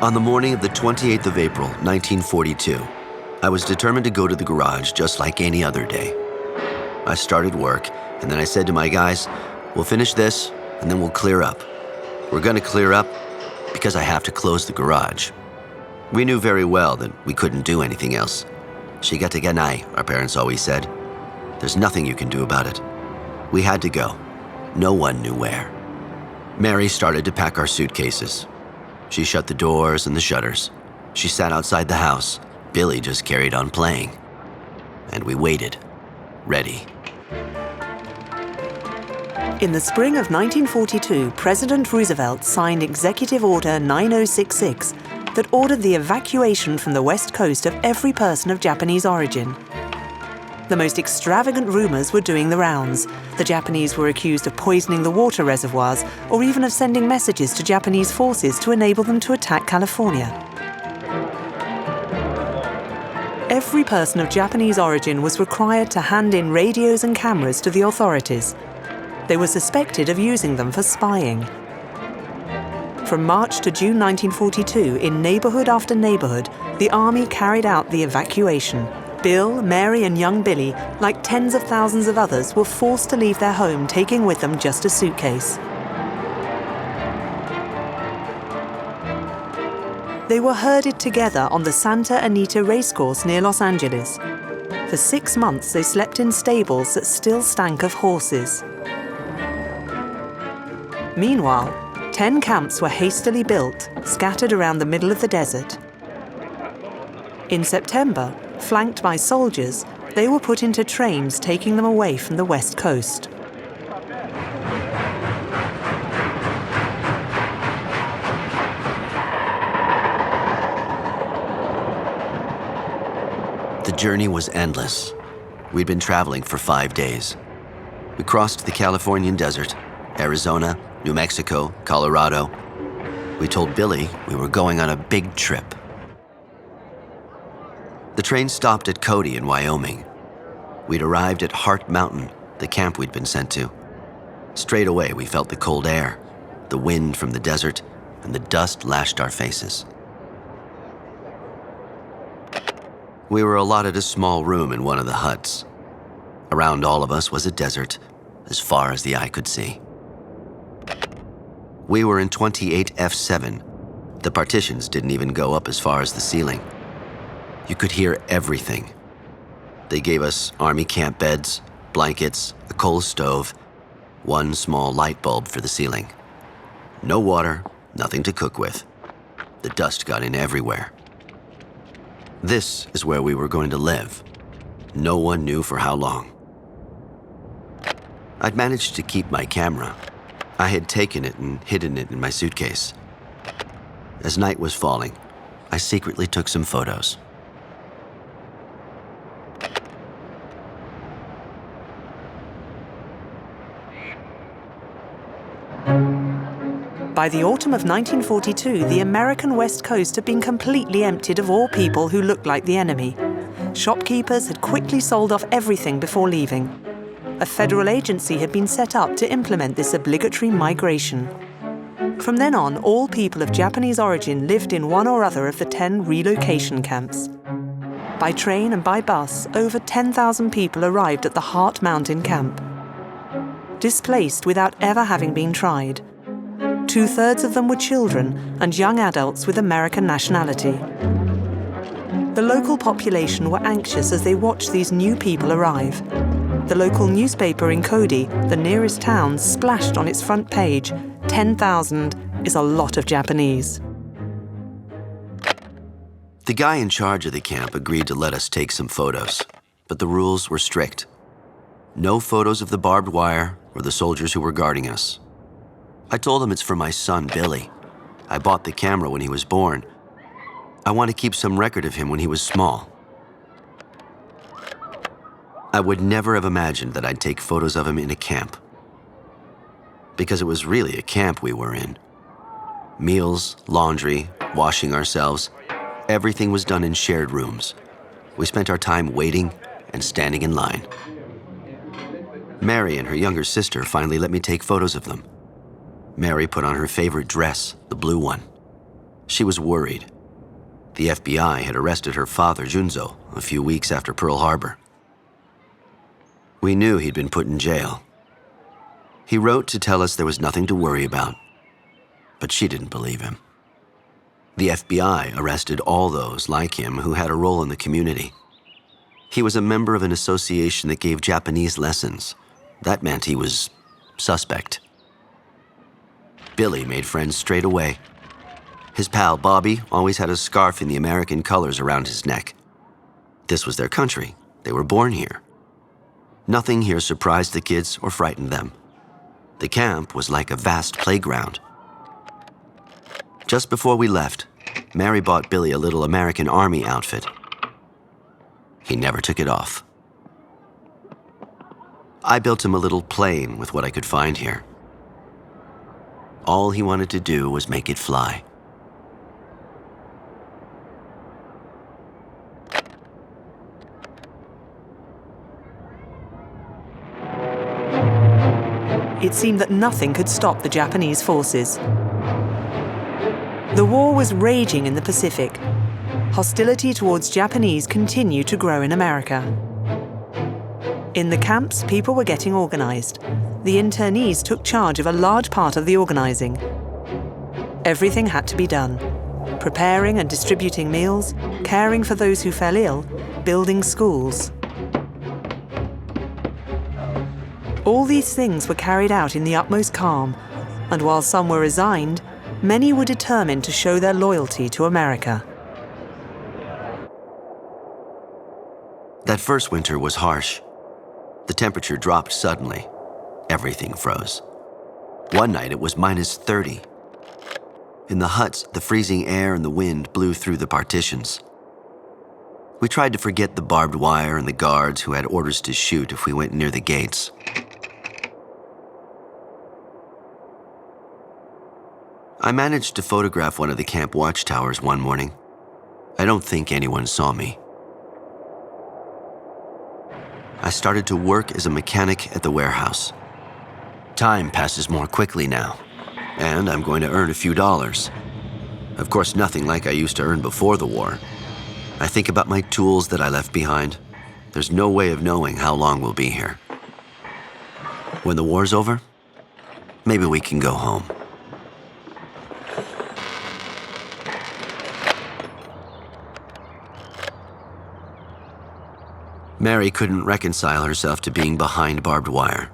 On the morning of the 28th of April, 1942, I was determined to go to the garage just like any other day. I started work, and then I said to my guys, we'll finish this, and then we'll clear up. We're gonna clear up because I have to close the garage. We knew very well that we couldn't do anything else. Shigateganai, our parents always said. There's nothing you can do about it. We had to go. No one knew where. Mary started to pack our suitcases. She shut the doors and the shutters. She sat outside the house. Billy just carried on playing. And we waited, ready. In the spring of 1942, President Roosevelt signed Executive Order 9066 that ordered the evacuation from the West Coast of every person of Japanese origin. The most extravagant rumors were doing the rounds. The Japanese were accused of poisoning the water reservoirs or even of sending messages to Japanese forces to enable them to attack California. Every person of Japanese origin was required to hand in radios and cameras to the authorities. They were suspected of using them for spying. From March to June 1942, in neighborhood after neighborhood, the army carried out the evacuation. Bill, Mary, and young Billy, like tens of thousands of others, were forced to leave their home, taking with them just a suitcase. They were herded together on the Santa Anita racecourse near Los Angeles. For 6 months, they slept in stables that still stank of horses. Meanwhile, 10 camps were hastily built, scattered around the middle of the desert. In September, flanked by soldiers, they were put into trains taking them away from the West Coast. The journey was endless. We'd been traveling for 5 days. We crossed the Californian desert, Arizona, New Mexico, Colorado. We told Billy we were going on a big trip. The train stopped at Cody in Wyoming. We'd arrived at Heart Mountain, the camp we'd been sent to. Straight away, we felt the cold air, the wind from the desert, and the dust lashed our faces. We were allotted a small room in one of the huts. Around all of us was a desert, as far as the eye could see. We were in 28F7. The partitions didn't even go up as far as the ceiling. You could hear everything. They gave us army camp beds, blankets, a coal stove, one small light bulb for the ceiling. No water, nothing to cook with. The dust got in everywhere. This is where we were going to live. No one knew for how long. I'd managed to keep my camera. I had taken it and hidden it in my suitcase. As night was falling, I secretly took some photos. By the autumn of 1942, the American West Coast had been completely emptied of all people who looked like the enemy. Shopkeepers had quickly sold off everything before leaving. A federal agency had been set up to implement this obligatory migration. From then on, all people of Japanese origin lived in one or other of the 10 relocation camps. By train and by bus, over 10,000 people arrived at the Heart Mountain camp. Displaced without ever having been tried. 2/3 of them were children and young adults with American nationality. The local population were anxious as they watched these new people arrive. The local newspaper in Cody, the nearest town, splashed on its front page, 10,000 is a lot of Japanese. The guy in charge of the camp agreed to let us take some photos, but the rules were strict. No photos of the barbed wire or the soldiers who were guarding us. I told him it's for my son, Billy. I bought the camera when he was born. I want to keep some record of him when he was small. I would never have imagined that I'd take photos of him in a camp. Because it was really a camp we were in. Meals, laundry, washing ourselves, everything was done in shared rooms. We spent our time waiting and standing in line. Mary and her younger sister finally let me take photos of them. Mary put on her favorite dress, the blue one. She was worried. The FBI had arrested her father, Junzo, a few weeks after Pearl Harbor. We knew he'd been put in jail. He wrote to tell us there was nothing to worry about, but she didn't believe him. The FBI arrested all those like him who had a role in the community. He was a member of an association that gave Japanese lessons. That meant he was suspect. Billy made friends straight away. His pal Bobby always had a scarf in the American colors around his neck. This was their country. They were born here. Nothing here surprised the kids or frightened them. The camp was like a vast playground. Just before we left, Mary bought Billy a little American Army outfit. He never took it off. I built him a little plane with what I could find here. All he wanted to do was make it fly. It seemed that nothing could stop the Japanese forces. The war was raging in the Pacific. Hostility towards Japanese continued to grow in America. In the camps, people were getting organized. The internees took charge of a large part of the organizing. Everything had to be done: preparing and distributing meals, caring for those who fell ill, building schools. All these things were carried out in the utmost calm, and while some were resigned, many were determined to show their loyalty to America. That first winter was harsh. The temperature dropped suddenly. Everything froze. One night it was -30. In the huts, the freezing air and the wind blew through the partitions. We tried to forget the barbed wire and the guards who had orders to shoot if we went near the gates. I managed to photograph one of the camp watchtowers one morning. I don't think anyone saw me. I started to work as a mechanic at the warehouse. Time passes more quickly now, and I'm going to earn a few dollars. Of course, nothing like I used to earn before the war. I think about my tools that I left behind. There's no way of knowing how long we'll be here. When the war's over, maybe we can go home. Mary couldn't reconcile herself to being behind barbed wire.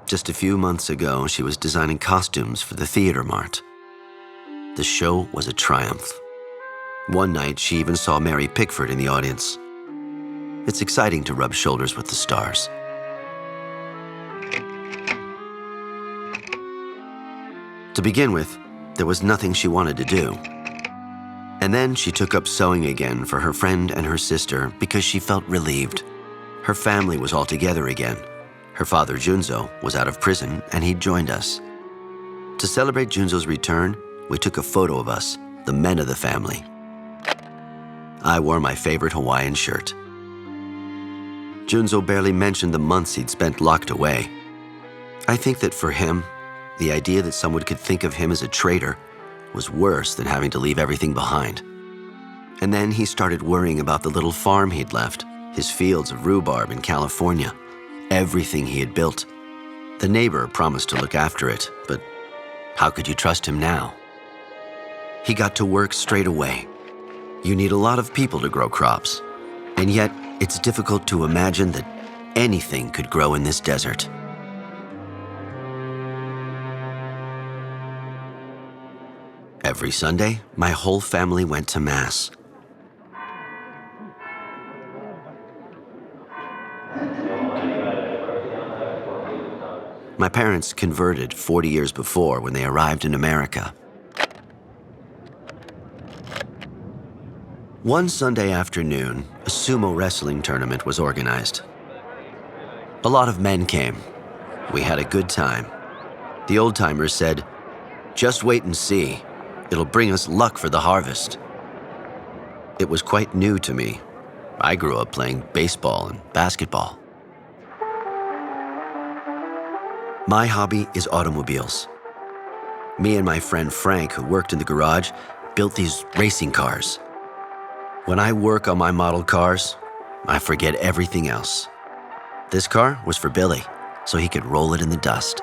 Just a few months ago, she was designing costumes for the theater mart. The show was a triumph. One night, she even saw Mary Pickford in the audience. It's exciting to rub shoulders with the stars. To begin with, there was nothing she wanted to do. And then she took up sewing again for her friend and her sister because she felt relieved. Her family was all together again. Her father, Junzo, was out of prison and he'd joined us. To celebrate Junzo's return, we took a photo of us, the men of the family. I wore my favorite Hawaiian shirt. Junzo barely mentioned the months he'd spent locked away. I think that for him, the idea that someone could think of him as a traitor was worse than having to leave everything behind. And then he started worrying about the little farm he'd left, his fields of rhubarb in California, everything he had built. The neighbor promised to look after it, but how could you trust him now? He got to work straight away. You need a lot of people to grow crops, and yet it's difficult to imagine that anything could grow in this desert. Every Sunday, my whole family went to Mass. My parents converted 40 years before when they arrived in America. One Sunday afternoon, a sumo wrestling tournament was organized. A lot of men came. We had a good time. The old-timers said, "Just wait and see. It'll bring us luck for the harvest." It was quite new to me. I grew up playing baseball and basketball. My hobby is automobiles. Me and my friend Frank, who worked in the garage, built these racing cars. When I work on my model cars, I forget everything else. This car was for Billy, so he could roll it in the dust.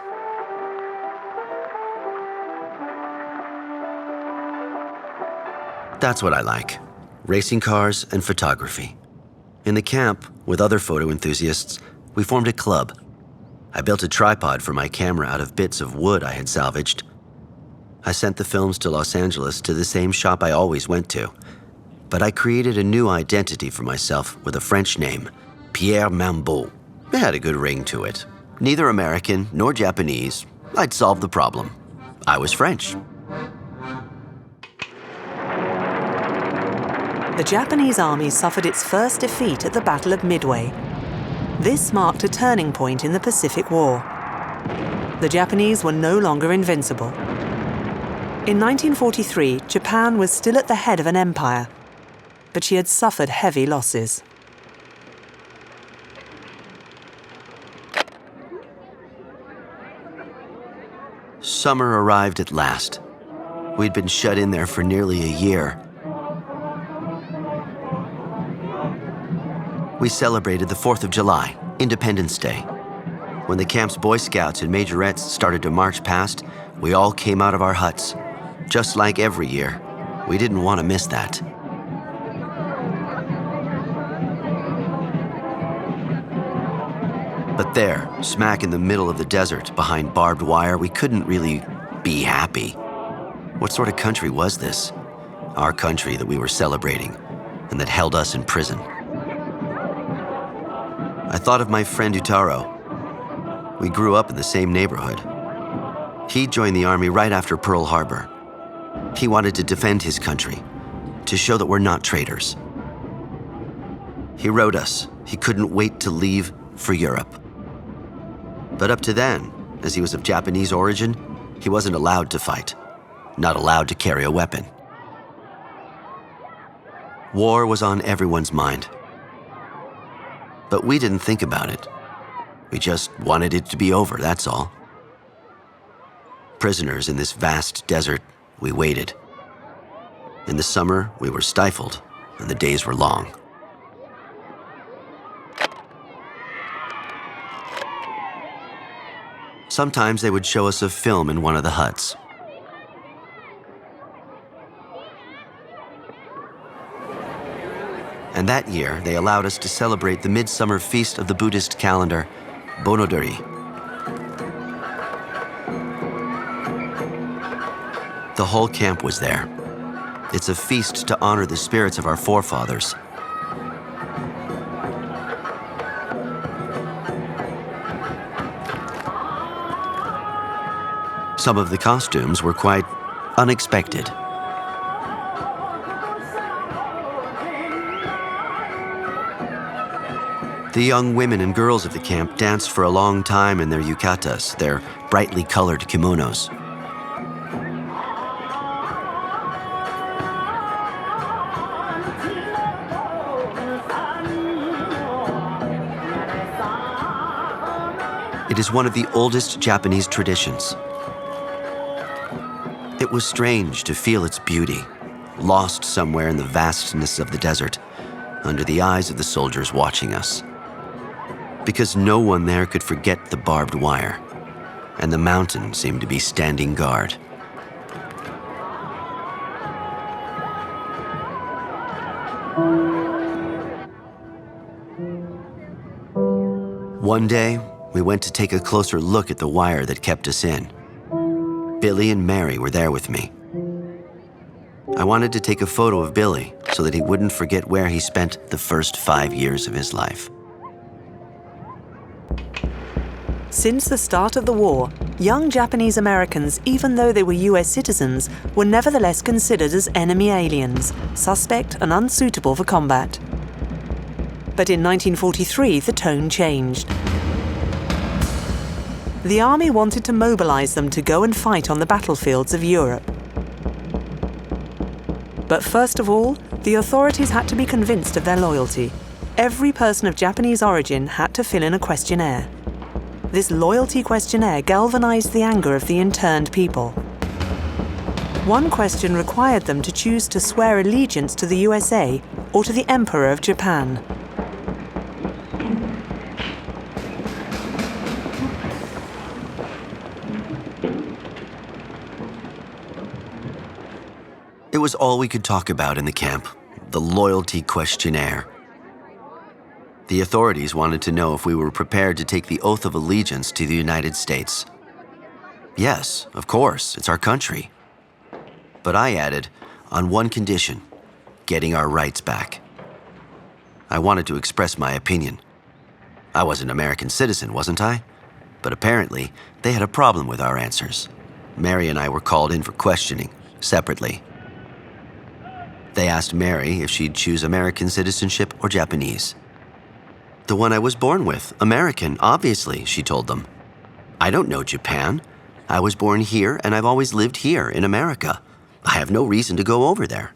That's what I like, racing cars and photography. In the camp, with other photo enthusiasts, we formed a club. I built a tripod for my camera out of bits of wood I had salvaged. I sent the films to Los Angeles to the same shop I always went to, but I created a new identity for myself with a French name, Bill Manbo. It had a good ring to it. Neither American nor Japanese. I'd solved the problem. I was French. The Japanese army suffered its first defeat at the Battle of Midway. This marked a turning point in the Pacific War. The Japanese were no longer invincible. In 1943, Japan was still at the head of an empire, but she had suffered heavy losses. Summer arrived at last. We'd been shut in there for nearly a year. We celebrated the 4th of July, Independence Day. When the camp's Boy Scouts and Majorettes started to march past, we all came out of our huts. Just like every year, we didn't want to miss that. But there, smack in the middle of the desert, behind barbed wire, we couldn't really be happy. What sort of country was this? Our country that we were celebrating, and that held us in prison. I thought of my friend Utaro. We grew up in the same neighborhood. He joined the army right after Pearl Harbor. He wanted to defend his country, to show that we're not traitors. He wrote us he couldn't wait to leave for Europe. But up to then, as he was of Japanese origin, he wasn't allowed to fight, not allowed to carry a weapon. War was on everyone's mind. But we didn't think about it. We just wanted it to be over, that's all. Prisoners in this vast desert, we waited. In the summer, we were stifled, and the days were long. Sometimes they would show us a film in one of the huts. And that year, they allowed us to celebrate the midsummer feast of the Buddhist calendar, Bonodori. The whole camp was there. It's a feast to honor the spirits of our forefathers. Some of the costumes were quite unexpected. The young women and girls of the camp danced for a long time in their yukatas, their brightly colored kimonos. It is one of the oldest Japanese traditions. It was strange to feel its beauty, lost somewhere in the vastness of the desert, under the eyes of the soldiers watching us. Because no one there could forget the barbed wire, and the mountain seemed to be standing guard. One day, we went to take a closer look at the wire that kept us in. Billy and Mary were there with me. I wanted to take a photo of Billy so that he wouldn't forget where he spent the first 5 years of his life. Since the start of the war, young Japanese Americans, even though they were US citizens, were nevertheless considered as enemy aliens, suspect and unsuitable for combat. But in 1943, the tone changed. The army wanted to mobilize them to go and fight on the battlefields of Europe. But first of all, the authorities had to be convinced of their loyalty. Every person of Japanese origin had to fill in a questionnaire. This loyalty questionnaire galvanized the anger of the interned people. One question required them to choose to swear allegiance to the USA or to the Emperor of Japan. It was all we could talk about in the camp, the loyalty questionnaire. The authorities wanted to know if we were prepared to take the oath of allegiance to the United States. Yes, of course, it's our country. But I added, on one condition, getting our rights back. I wanted to express my opinion. I was an American citizen, wasn't I? But apparently, they had a problem with our answers. Mary and I were called in for questioning, separately. They asked Mary if she'd choose American citizenship or Japanese. The one I was born with, American, obviously, she told them. I don't know Japan. I was born here and I've always lived here in America. I have no reason to go over there.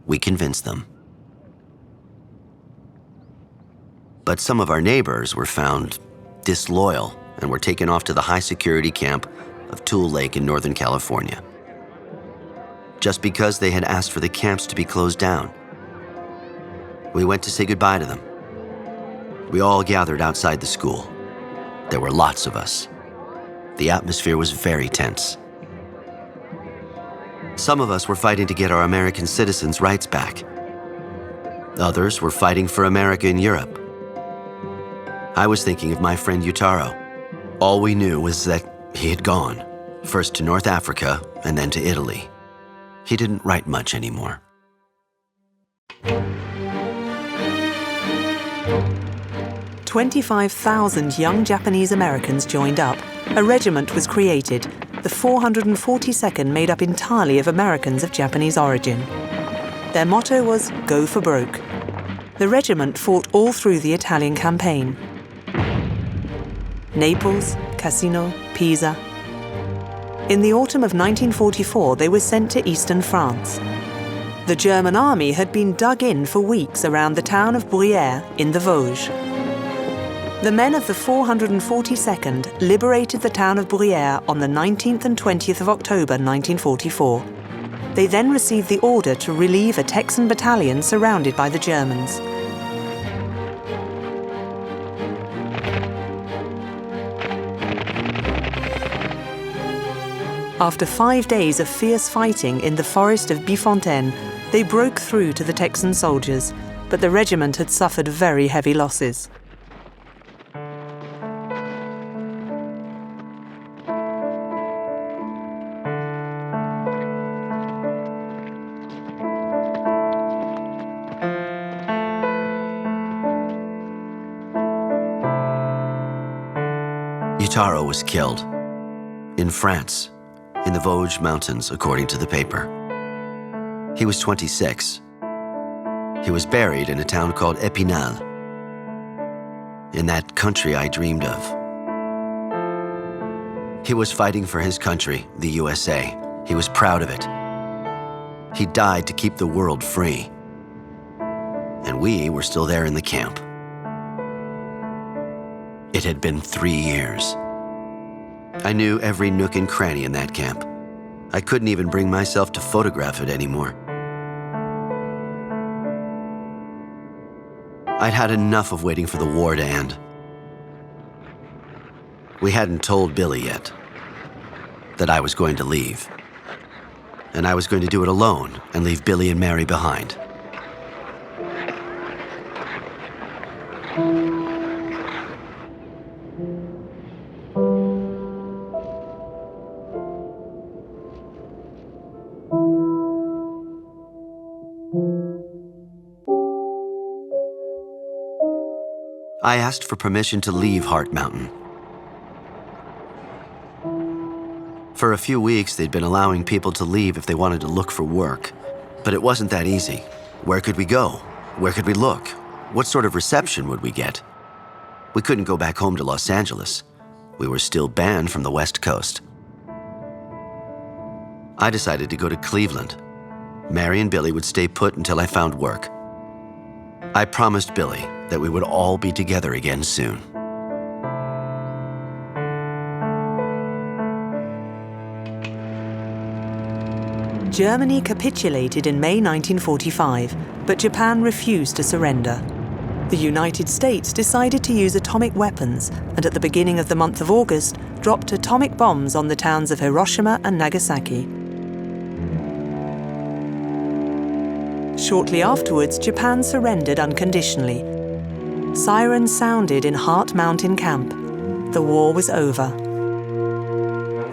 We convinced them. But some of our neighbors were found disloyal and were taken off to the high-security camp of Tule Lake in Northern California. Just because they had asked for the camps to be closed down. We went to say goodbye to them. We all gathered outside the school. There were lots of us. The atmosphere was very tense. Some of us were fighting to get our American citizens' rights back. Others were fighting for America in Europe. I was thinking of my friend Yutaro. All we knew was that he had gone, first to North Africa and then to Italy. He didn't write much anymore. 25,000 young Japanese Americans joined up. A regiment was created, the 442nd, made up entirely of Americans of Japanese origin. Their motto was, "Go for broke." The regiment fought all through the Italian campaign. Naples, Cassino, Pisa. In the autumn of 1944, they were sent to eastern France. The German army had been dug in for weeks around the town of Poirier in the Vosges. The men of the 442nd liberated the town of Poirier on the 19th and 20th of October 1944. They then received the order to relieve a Texan battalion surrounded by the Germans. After 5 days of fierce fighting in the forest of Bifontaine, they broke through to the Texan soldiers, but the regiment had suffered very heavy losses. Yutaro was killed in France, in the Vosges Mountains, according to the paper. He was 26. He was buried in a town called Épinal, in that country I dreamed of. He was fighting for his country, the USA. He was proud of it. He died to keep the world free. And we were still there in the camp. It had been 3 years. I knew every nook and cranny in that camp. I couldn't even bring myself to photograph it anymore. I'd had enough of waiting for the war to end. We hadn't told Billy yet that I was going to leave. And I was going to do it alone and leave Billy and Mary behind. I asked for permission to leave Heart Mountain. For a few weeks, they'd been allowing people to leave if they wanted to look for work. But it wasn't that easy. Where could we go? Where could we look? What sort of reception would we get? We couldn't go back home to Los Angeles. We were still banned from the West Coast. I decided to go to Cleveland. Mary and Billy would stay put until I found work. I promised Billy that we would all be together again soon. Germany capitulated in May 1945, but Japan refused to surrender. The United States decided to use atomic weapons and at the beginning of the month of August dropped atomic bombs on the towns of Hiroshima and Nagasaki. Shortly afterwards, Japan surrendered unconditionally. Sirens sounded in Heart Mountain Camp. The war was over.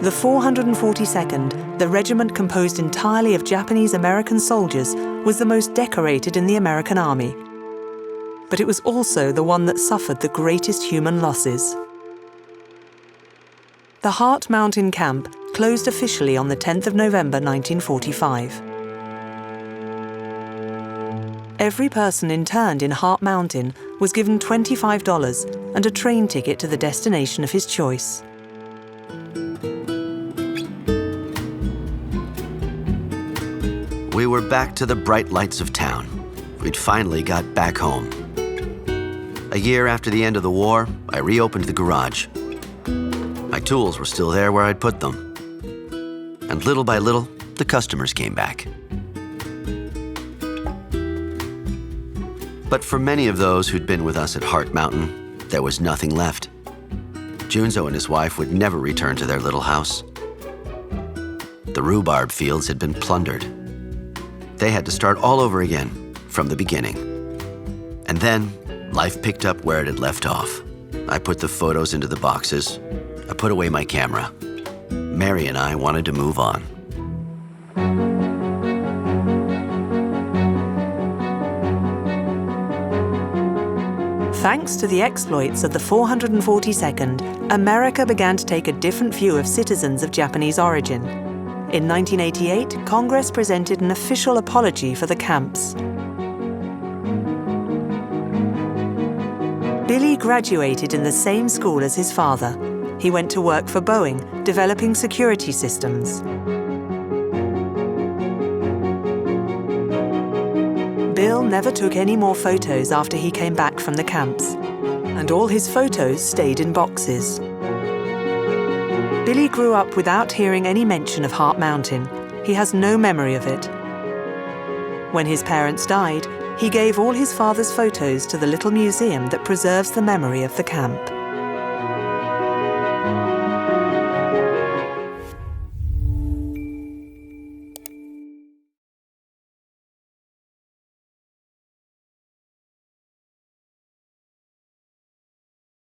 The 442nd, the regiment composed entirely of Japanese-American soldiers, was the most decorated in the American Army. But it was also the one that suffered the greatest human losses. The Heart Mountain Camp closed officially on the 10th of November 1945. Every person interned in Heart Mountain was given $25 and a train ticket to the destination of his choice. We were back to the bright lights of town. We'd finally got back home. A year after the end of the war, I reopened the garage. My tools were still there where I'd put them. And little by little, the customers came back. But for many of those who'd been with us at Heart Mountain, there was nothing left. Junzo and his wife would never return to their little house. The rhubarb fields had been plundered. They had to start all over again, from the beginning. And then, life picked up where it had left off. I put the photos into the boxes. I put away my camera. Mary and I wanted to move on. Thanks to the exploits of the 442nd, America began to take a different view of citizens of Japanese origin. In 1988, Congress presented an official apology for the camps. Billy graduated in the same school as his father. He went to work for Boeing, developing security systems. Bill never took any more photos after he came back from the camps, and all his photos stayed in boxes. Billy grew up without hearing any mention of Heart Mountain. He has no memory of it. When his parents died, he gave all his father's photos to the little museum that preserves the memory of the camp.